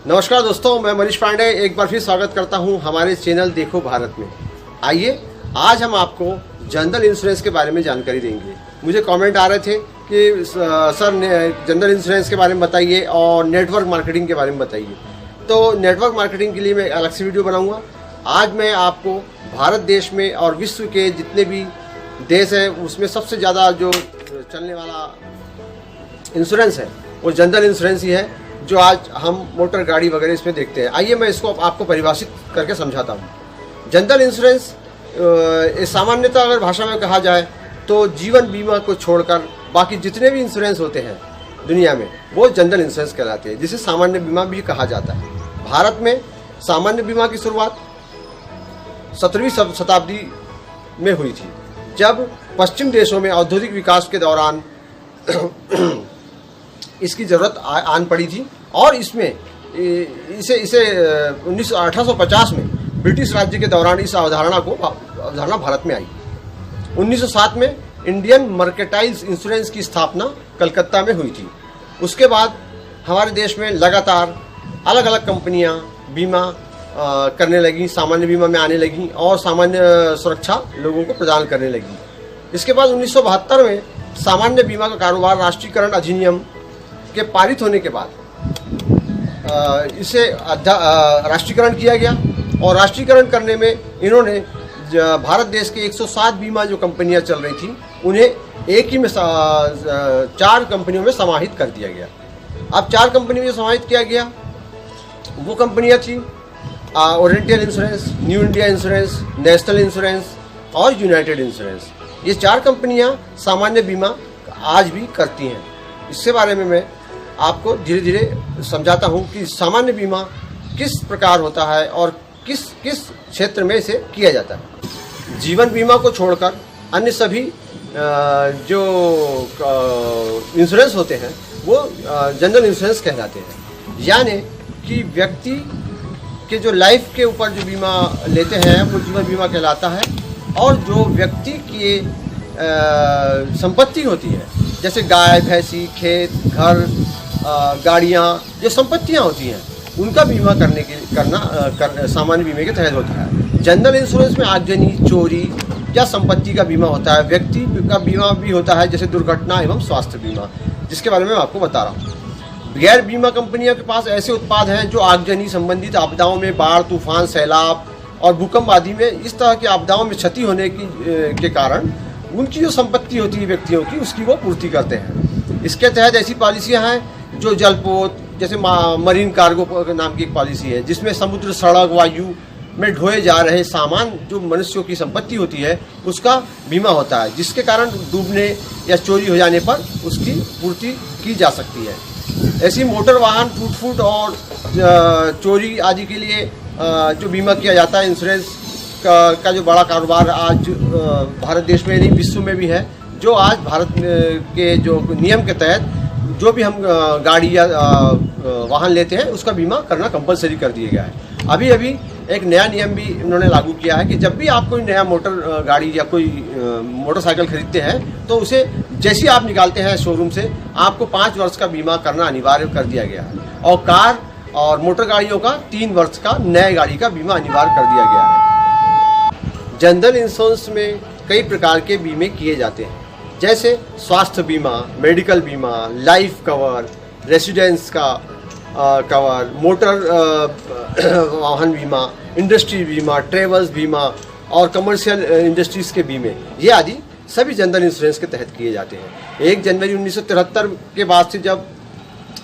नमस्कार दोस्तों, मैं मनीष पांडे एक बार फिर स्वागत करता हूं हमारे चैनल देखो भारत में। आइए आज हम आपको जनरल इंश्योरेंस के बारे में जानकारी देंगे। मुझे कमेंट आ रहे थे कि सर जनरल इंश्योरेंस के बारे में बताइए और नेटवर्क मार्केटिंग के बारे में बताइए। तो नेटवर्क मार्केटिंग के लिए मैं अलग से वीडियो बनाऊंगा। आज मैं आपको भारत देश में और विश्व के जितने भी देश हैं उसमें सबसे ज़्यादा जो चलने वाला इंश्योरेंस है वो जनरल इंश्योरेंस ही है, जो आज हम मोटर गाड़ी वगैरह इसमें देखते हैं। आइए मैं इसको आपको परिभाषित करके समझाता हूँ। जनरल इंश्योरेंस सामान्यतः अगर भाषा में कहा जाए तो जीवन बीमा को छोड़कर बाकी जितने भी इंश्योरेंस होते हैं दुनिया में वो जनरल इंश्योरेंस कहलाते हैं, जिसे सामान्य बीमा भी कहा जाता है। भारत में सामान्य बीमा की शुरुआत 17वीं शताब्दी में हुई थी, जब पश्चिम देशों में औद्योगिक विकास के दौरान इसकी ज़रूरत आन पड़ी थी और इसे 1850 में ब्रिटिश राज्य के दौरान इस अवधारणा भारत में आई। 1907 में इंडियन मर्केंटाइल इंश्योरेंस की स्थापना कलकत्ता में हुई थी। उसके बाद हमारे देश में लगातार अलग अलग कंपनियां बीमा करने लगी, सामान्य बीमा में आने लगी और सामान्य सुरक्षा लोगों को प्रदान करने लगी। इसके बाद 1972 में सामान्य बीमा का कारोबार राष्ट्रीयकरण अधिनियम के पारित होने के बाद इसे राष्ट्रीयकरण किया गया और राष्ट्रीयकरण करने में इन्होंने भारत देश के 107 बीमा जो कंपनियां चल रही थी उन्हें एक ही में 4 कंपनियों में समाहित कर दिया गया। अब 4 कंपनियों में समाहित किया गया वो कंपनियां थी oriental insurance, new India insurance, national insurance और यूनाइटेड इंश्योरेंस। ये 4 कंपनियां सामान्य बीमा आज भी करती हैं। इसके बारे में मैं आपको धीरे धीरे समझाता हूं कि सामान्य बीमा किस प्रकार होता है और किस किस क्षेत्र में इसे किया जाता है। जीवन बीमा को छोड़कर अन्य सभी जो इंश्योरेंस होते हैं वो जनरल इंश्योरेंस कहलाते हैं, यानी कि व्यक्ति के जो लाइफ के ऊपर जो बीमा लेते हैं वो जीवन बीमा कहलाता है। और जो व्यक्ति की संपत्ति होती है, जैसे गाय, भैंसी, खेत, घर, गाड़ियाँ, जो संपत्तियाँ होती हैं उनका बीमा करना सामान्य बीमे के तहत होता है। जनरल इंश्योरेंस में आगजनी, चोरी या संपत्ति का बीमा होता है। व्यक्ति का बीमा भी होता है, जैसे दुर्घटना एवं स्वास्थ्य बीमा, जिसके बारे में मैं आपको बता रहा हूँ। गैर बीमा कंपनियों के पास ऐसे उत्पाद हैं जो आगजनी संबंधित आपदाओं में, बाढ़, तूफान, सैलाब और भूकंप आदि में इस तरह की आपदाओं में क्षति होने के कारण उनकी जो संपत्ति होती है व्यक्तियों की, उसकी वो पूर्ति करते हैं। इसके तहत ऐसी पॉलिसियां हैं जो जलपोत, जैसे मरीन कार्गो नाम की एक पॉलिसी है, जिसमें समुद्र, सड़क, वायु में ढोए जा रहे सामान जो मनुष्यों की संपत्ति होती है उसका बीमा होता है, जिसके कारण डूबने या चोरी हो जाने पर उसकी पूर्ति की जा सकती है। ऐसी मोटर वाहन, टूट-फूट और चोरी आदि के लिए जो बीमा किया जाता है, इंश्योरेंस का जो बड़ा कारोबार आज भारत देश में नहीं विश्व में भी है, जो आज भारत के जो नियम के तहत जो भी हम गाड़ी या वाहन लेते हैं उसका बीमा करना कंपलसरी कर दिया गया है। अभी एक नया नियम भी उन्होंने लागू किया है कि जब भी आप कोई नया मोटर गाड़ी या कोई मोटरसाइकिल खरीदते हैं तो उसे जैसे ही आप निकालते हैं शोरूम से, आपको 5 वर्ष का बीमा करना अनिवार्य कर दिया गया है। और कार और मोटर गाड़ियों का 3 वर्ष का नए गाड़ी का बीमा अनिवार्य कर दिया गया है। जनरल इंश्योरेंस में कई प्रकार के बीमे किए जाते हैं, जैसे स्वास्थ्य बीमा, मेडिकल बीमा, लाइफ कवर, रेसिडेंस का कवर, मोटर वाहन बीमा, इंडस्ट्री बीमा, ट्रेवल्स बीमा और कमर्शियल इंडस्ट्रीज के बीमे, ये आदि सभी जनरल इंश्योरेंस के तहत किए जाते हैं। 1 जनवरी 1973 के बाद से जब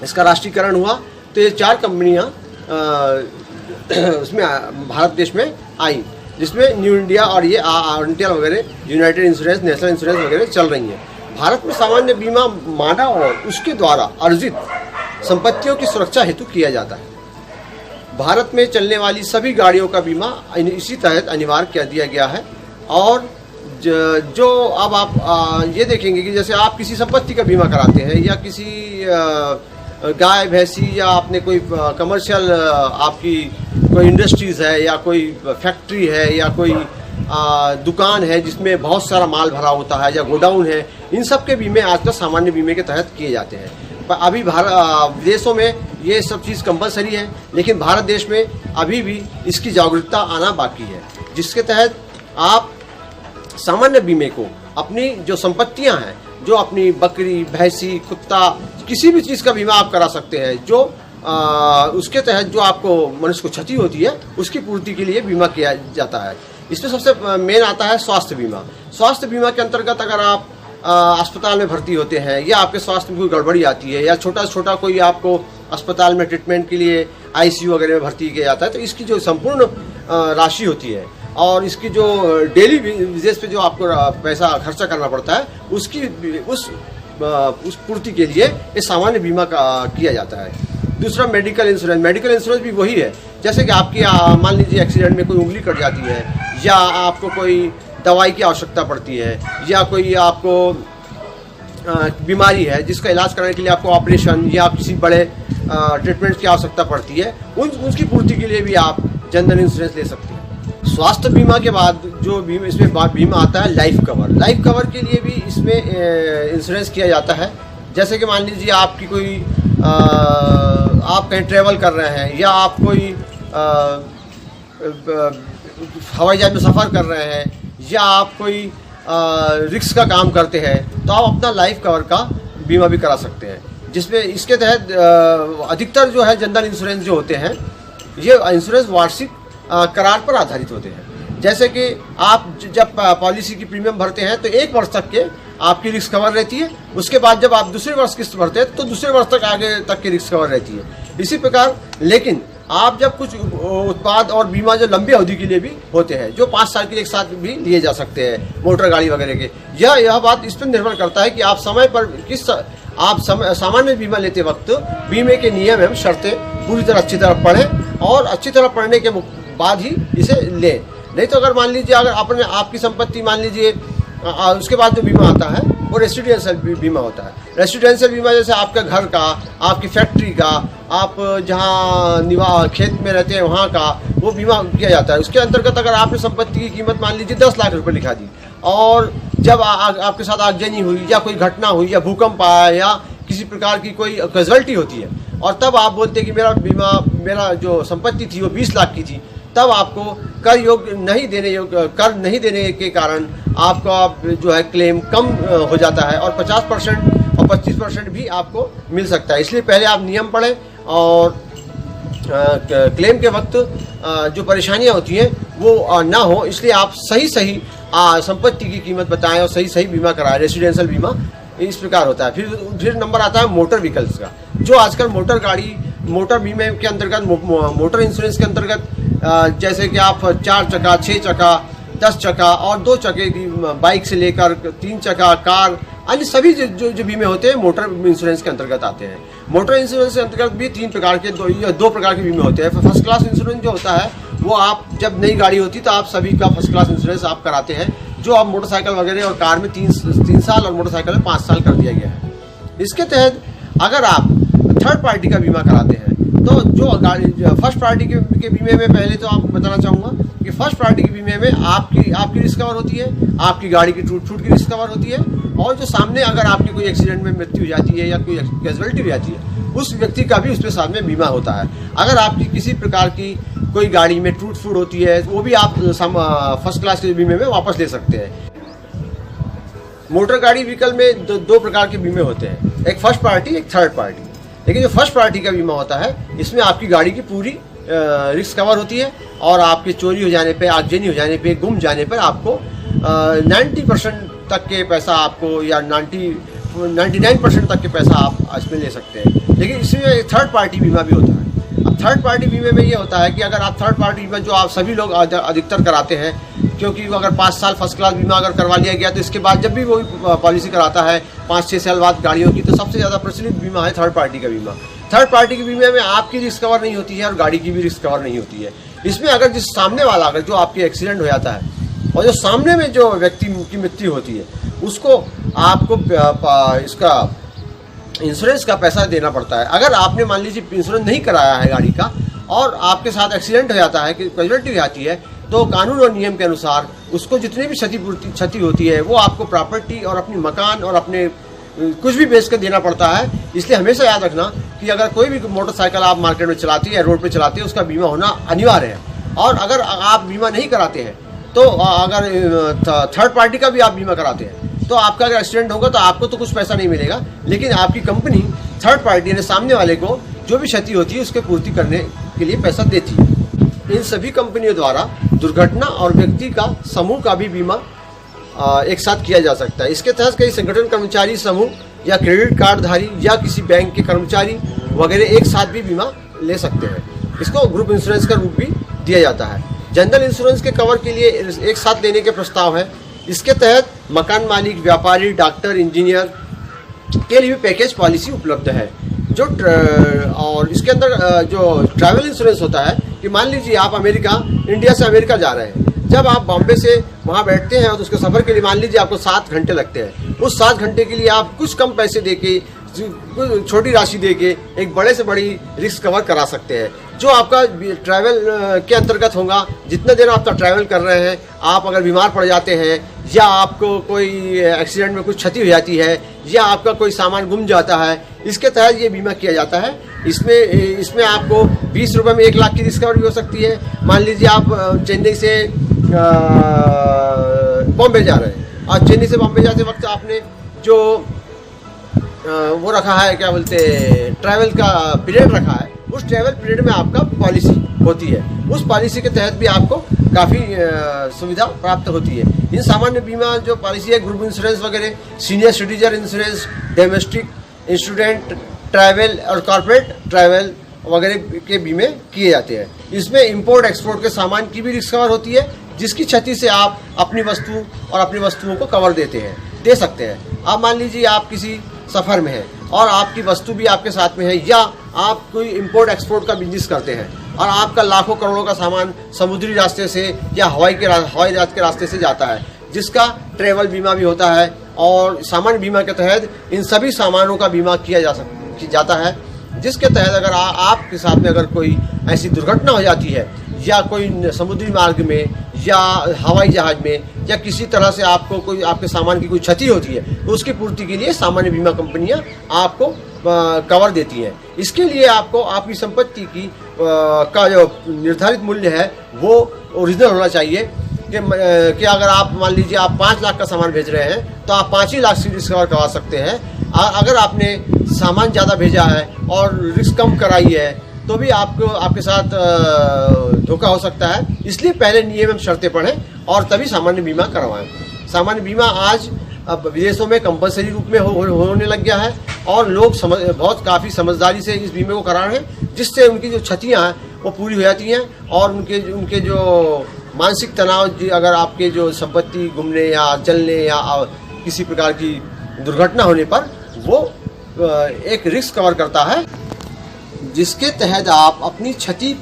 इसका राष्ट्रीयकरण हुआ तो ये 4 कंपनियां उसमें भारत देश में आई, जिसमें न्यू इंडिया और ये ओरिएंटल वगैरह, यूनाइटेड इंश्योरेंस, नेशनल इंश्योरेंस वगैरह चल रही हैं। भारत में सामान्य बीमा मानव और उसके द्वारा अर्जित संपत्तियों की सुरक्षा हेतु किया जाता है। भारत में चलने वाली सभी गाड़ियों का बीमा इसी तहत अनिवार्य कर दिया गया है। और जो अब आप ये देखेंगे कि जैसे आप किसी संपत्ति का बीमा कराते हैं या किसी गाय, भैंसी या आपने कोई कमर्शियल आपकी कोई इंडस्ट्रीज़ है या कोई फैक्ट्री है या कोई दुकान है जिसमें बहुत सारा माल भरा होता है या गोडाउन है, इन सब के बीमे आजकल सामान्य बीमे के तहत किए जाते हैं। अभी विदेशों में ये सब चीज़ कंपलसरी है, लेकिन भारत देश में अभी भी इसकी जागरूकता आना बाकी है, जिसके तहत आप सामान्य बीमे को अपनी जो संपत्तियां हैं, जो अपनी बकरी, भैंसी, कुत्ता, किसी भी चीज़ का बीमा आप करा सकते हैं, जो उसके तहत जो आपको मनुष्य को क्षति होती है उसकी पूर्ति के लिए बीमा किया जाता है। इसमें सबसे मेन आता है स्वास्थ्य बीमा। स्वास्थ्य बीमा के अंतर्गत अगर आप अस्पताल में भर्ती होते हैं या आपके स्वास्थ्य में कोई गड़बड़ी आती है या छोटा से छोटा कोई आपको अस्पताल में ट्रीटमेंट के लिए आईसीयू वगैरह में भर्ती किया जाता है, तो इसकी जो संपूर्ण राशि होती है और इसकी जो डेली बेसिस पे जो आपको पैसा खर्चा करना पड़ता है उसकी उस पूर्ति के लिए ये सामान्य बीमा का किया जाता है। दूसरा मेडिकल इंश्योरेंस। मेडिकल इंश्योरेंस भी वही है, जैसे कि आपकी मान लीजिए एक्सीडेंट में कोई उंगली कट जाती है या आपको कोई दवाई की आवश्यकता पड़ती है या कोई आपको बीमारी है जिसका इलाज कराने के लिए आपको ऑपरेशन या किसी बड़े ट्रीटमेंट की आवश्यकता पड़ती है, उसकी पूर्ति के लिए भी आप जनधन इंश्योरेंस ले सकते हैं। स्वास्थ्य बीमा के बाद जो बीमा इसमें बीमा आता है लाइफ कवर। लाइफ कवर के लिए भी इसमें इंश्योरेंस किया जाता है। जैसे कि मान लीजिए आपकी कोई आप कहीं ट्रैवल कर रहे हैं या आप कोई हवाई जहाज में सफ़र कर रहे हैं या आप कोई रिक्स का काम करते हैं, तो आप अपना लाइफ कवर का बीमा भी करा सकते हैं, जिसमें इसके तहत अधिकतर जो है जनधन इंश्योरेंस जो होते हैं ये इंश्योरेंस वार्षिक करार पर आधारित होते हैं। जैसे कि आप जब पॉलिसी की प्रीमियम भरते हैं तो 1 वर्ष तक के आपकी रिस्क कवर रहती है, उसके बाद जब आप दूसरे वर्ष किस्त भरते हैं तो दूसरे वर्ष तक आगे तक की रिस्क कवर रहती है। इसी प्रकार लेकिन आप जब कुछ उत्पाद और बीमा जो लंबी अवधि के लिए भी होते हैं, जो 5 साल के लिए एक साथ भी लिए जा सकते हैं, मोटर गाड़ी वगैरह के, यह बात इस पर निर्भर करता है कि आप समय पर सामान्य बीमा लेते वक्त बीमे के नियम एवं शर्तें पूरी तरह अच्छी तरह पढ़ें और अच्छी तरह पढ़ने के बाद ही इसे लें। नहीं तो अगर मान लीजिए अगर आपकी संपत्ति मान लीजिए उसके बाद जो बीमा आता है वो रेसिडेंशियल बीमा होता है। रेसिडेंशियल बीमा जैसे आपका घर का, आपकी फैक्ट्री का, आप जहाँ खेत में रहते हैं वहाँ का वो बीमा किया जाता है। उसके अंतर्गत अगर आपने संपत्ति की कीमत मान लीजिए 10 लाख रुपए लिखा दी और जब आपके साथ आगजनी हुई या कोई घटना हुई या भूकंप आया या किसी प्रकार की कोई कैजुअल्टी होती है और तब आप बोलते हैं कि मेरा जो संपत्ति थी वो 20 लाख की थी, तब आपको कर नहीं देने के कारण आपका जो है क्लेम कम हो जाता है और 50% और 25% भी आपको मिल सकता है। इसलिए पहले आप नियम पढ़ें और क्लेम के वक्त जो परेशानियां होती हैं वो ना हो, इसलिए आप सही संपत्ति की कीमत बताएं और सही बीमा कराएं। रेसिडेंशियल बीमा इस प्रकार होता है। फिर नंबर आता है मोटर व्हीकल्स का, जो आजकल मोटर बीमे के अंतर्गत, मोटर इंश्योरेंस के अंतर्गत जैसे कि आप 4 चक्का, 6 चक्का, 10 चक्का और 2 चक्के की बाइक से लेकर 3 चक्का, कार, अन्य सभी जो बीमे होते हैं मोटर इंश्योरेंस के अंतर्गत आते हैं। मोटर इंश्योरेंस के अंतर्गत भी 3 प्रकार के दो प्रकार के बीमे होते हैं। फर्स्ट क्लास इंश्योरेंस जो होता है वो आप जब नई गाड़ी होती है तो आप सभी का फर्स्ट क्लास इंश्योरेंस आप कराते हैं, जो आप मोटरसाइकिल वगैरह और कार में 3 साल और मोटरसाइकिल में 5 साल कर दिया गया है। इसके तहत अगर आप थर्ड पार्टी का बीमा कराते हैं तो जो गाड़ी फर्स्ट पार्टी के बीमे में पहले तो आपको बताना चाहूँगा कि फर्स्ट पार्टी के बीमे में आपकी रिस्क कवर होती है, आपकी गाड़ी की टूट की रिस्क कवर होती है और जो सामने अगर आपकी कोई एक्सीडेंट में मृत्यु हो जाती है या कोई कैजुअल्टी हो जाती है उस व्यक्ति का भी उसके साथ में बीमा होता है। अगर आपकी किसी प्रकार की कोई गाड़ी में टूट फूट होती है वो भी आप फर्स्ट क्लास के बीमे में वापस ले सकते हैं। मोटर गाड़ी व्हीकल में दो प्रकार के बीमे होते हैं, एक फर्स्ट पार्टी, एक थर्ड पार्टी। लेकिन जो फर्स्ट पार्टी का बीमा होता है इसमें आपकी गाड़ी की पूरी रिस्क कवर होती है और आपके चोरी हो जाने पे, आगजनी हो जाने पे, गुम जाने पर आपको 90% तक के पैसा आपको या 99% तक के पैसा आप इसमें ले सकते हैं। लेकिन इसमें थर्ड पार्टी बीमा भी होता है। अब थर्ड पार्टी बीमे में ये होता है कि अगर आप थर्ड पार्टी बीमा जो आप सभी लोग अधिकतर कराते हैं, क्योंकि अगर 5 साल फर्स्ट क्लास बीमा अगर करवा लिया गया तो इसके बाद जब भी वो पॉलिसी कराता है 5-6 साल बाद गाड़ियों की, तो सबसे ज़्यादा प्रचलित बीमा है थर्ड पार्टी का बीमा। थर्ड पार्टी के बीमे में आपकी रिस्क कवर नहीं होती है और गाड़ी की भी रिस्क कवर नहीं होती है। इसमें अगर जिस सामने वाला अगर जो आपकी एक्सीडेंट हो जाता है और जो सामने में जो व्यक्ति की मृत्यु होती है उसको आपको इसका इंश्योरेंस का पैसा देना पड़ता है। अगर आपने मान लीजिए इंश्योरेंस नहीं कराया है गाड़ी का और आपके साथ एक्सीडेंट हो जाता है, कैजुअल्टी हो जाती है, तो कानून और नियम के अनुसार उसको जितनी भी क्षति होती है वो आपको प्रॉपर्टी और अपनी मकान और अपने कुछ भी बेच कर देना पड़ता है। इसलिए हमेशा याद रखना कि अगर कोई भी मोटरसाइकिल आप मार्केट में चलाती है या रोड पे चलाती है, उसका बीमा होना अनिवार्य है। और अगर आप बीमा नहीं कराते हैं तो अगर थर्ड पार्टी का भी आप बीमा कराते हैं तो आपका अगर एक्सीडेंट होगा तो आपको तो कुछ पैसा नहीं मिलेगा, लेकिन आपकी कंपनी थर्ड पार्टी यानी सामने वाले को जो भी क्षति होती है उसके पूर्ति करने के लिए पैसा देती है। इन सभी कंपनियों द्वारा दुर्घटना और व्यक्ति का समूह का भी बीमा एक साथ किया जा सकता है। इसके तहत कई संगठन कर्मचारी समूह या क्रेडिट कार्ड धारी या किसी बैंक के कर्मचारी वगैरह एक साथ भी बीमा ले सकते हैं। इसको ग्रुप इंश्योरेंस का रूप भी दिया जाता है। जनरल इंश्योरेंस के कवर के लिए एक साथ लेने के प्रस्ताव है। इसके तहत मकान मालिक, व्यापारी, डॉक्टर, इंजीनियर के लिए भी पैकेज पॉलिसी उपलब्ध है। जो और इसके अंदर जो ट्रैवल इंश्योरेंस होता है कि मान लीजिए आप इंडिया से अमेरिका जा रहे हैं, जब आप बॉम्बे से वहाँ बैठते हैं तो उसके सफ़र के लिए मान लीजिए आपको 7 घंटे लगते हैं। उस 7 घंटे के लिए आप कुछ कम पैसे देके, छोटी राशि देके एक बड़े से बड़ी रिस्क कवर करा सकते हैं, जो आपका ट्रैवल के अंतर्गत होगा। जितने दिन आप ट्रैवल कर रहे हैं, आप अगर बीमार पड़ जाते हैं या आपको कोई एक्सीडेंट में कुछ क्षति हो जाती है या आपका कोई सामान गुम जाता है, इसके तहत ये बीमा किया जाता है। इसमें आपको 20 रुपये में 1 लाख की रिस्क कवर भी हो सकती है। मान लीजिए आप चेन्नई से बॉम्बे जा रहे हैं और चेन्नई से बॉम्बे जाते वक्त आपने जो वो रखा है, क्या बोलते हैं, ट्रैवल का पीरियड रखा है, उस ट्रैवल पीरियड में आपका पॉलिसी होती है। उस पॉलिसी के तहत भी आपको काफ़ी सुविधा प्राप्त होती है। इन सामान्य बीमा जो पॉलिसी है, ग्रुप इंश्योरेंस वगैरह, senior citizen insurance, domestic, student travel और कॉर्पोरेट ट्रैवल वगैरह के बीमे किए जाते हैं। इसमें इंपोर्ट एक्सपोर्ट के सामान की भी रिस्क कवर होती है, जिसकी क्षति से आप अपनी वस्तु और अपनी वस्तुओं को कवर दे सकते हैं। आप मान लीजिए आप किसी सफ़र में हैं और आपकी वस्तु भी आपके साथ में है, या आप कोई इंपोर्ट एक्सपोर्ट का बिजनेस करते हैं और आपका लाखों करोड़ों का सामान समुद्री रास्ते से या हवाई जहाज के रास्ते से जाता है, जिसका ट्रैवल बीमा भी होता है। और सामान्य बीमा के तहत इन सभी सामानों का बीमा किया जाता है, जिसके तहत अगर आपके साथ में अगर कोई ऐसी दुर्घटना हो जाती है या कोई समुद्री मार्ग में या हवाई जहाज में या किसी तरह से आपके सामान की कोई क्षति होती है, तो उसकी पूर्ति के लिए सामान्य बीमा कंपनियां आपको कवर देती हैं। इसके लिए आपको आपकी संपत्ति का जो निर्धारित मूल्य है वो ओरिजिनल होना चाहिए कि अगर आप मान लीजिए आप 5 लाख का सामान भेज रहे हैं तो आप 5 ही लाख से रिस्क कवर करवा सकते हैं। अगर आपने सामान ज़्यादा भेजा है और रिस्क कम कराई है तो भी आपके साथ धोखा हो सकता है। इसलिए पहले नियम एवं शर्तें पढ़ें और तभी सामान्य बीमा करवाएं। सामान्य बीमा आज अब विदेशों में कंपलसरी रूप में होने लग गया है और लोग काफ़ी समझदारी से इस बीमे को करा रहे हैं, जिससे उनकी जो क्षतियाँ हैं वो पूरी हो जाती हैं और उनके जो मानसिक तनाव, अगर आपके जो संपत्ति गुमने या जलने या किसी प्रकार की दुर्घटना होने पर वो एक रिस्क कवर करता है, जिसके तहत आप अपनी क्षति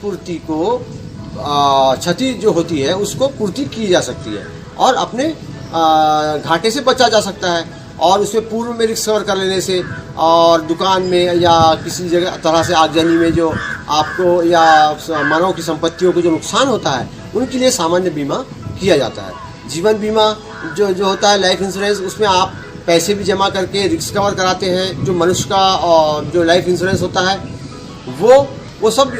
जो होती है उसको पूर्ति की जा सकती है और अपने घाटे से बचा जा सकता है। और उसमें पूर्व में रिस्क कवर कर लेने से और दुकान में या किसी जगह तरह से आगजनी में जो आपको या मानव की संपत्तियों को जो नुकसान होता है, उनके लिए सामान्य बीमा किया जाता है। जीवन बीमा जो होता है, लाइफ इंश्योरेंस, उसमें आप पैसे भी जमा करके रिस्क कवर कराते हैं। जो मनुष्य का और जो लाइफ इंश्योरेंस होता है वो सब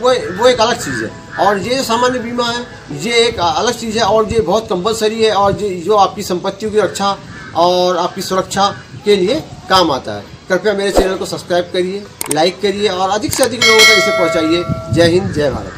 वो एक अलग चीज़ है और ये सामान्य बीमा है, ये एक अलग चीज़ है और ये बहुत कंपलसरी है और जो आपकी संपत्तियों की रक्षा और आपकी सुरक्षा के लिए काम आता है। कृपया मेरे चैनल को सब्सक्राइब करिए, लाइक करिए और अधिक से अधिक लोगों तक इसे पहुंचाइए। जय हिंद, जय भारत।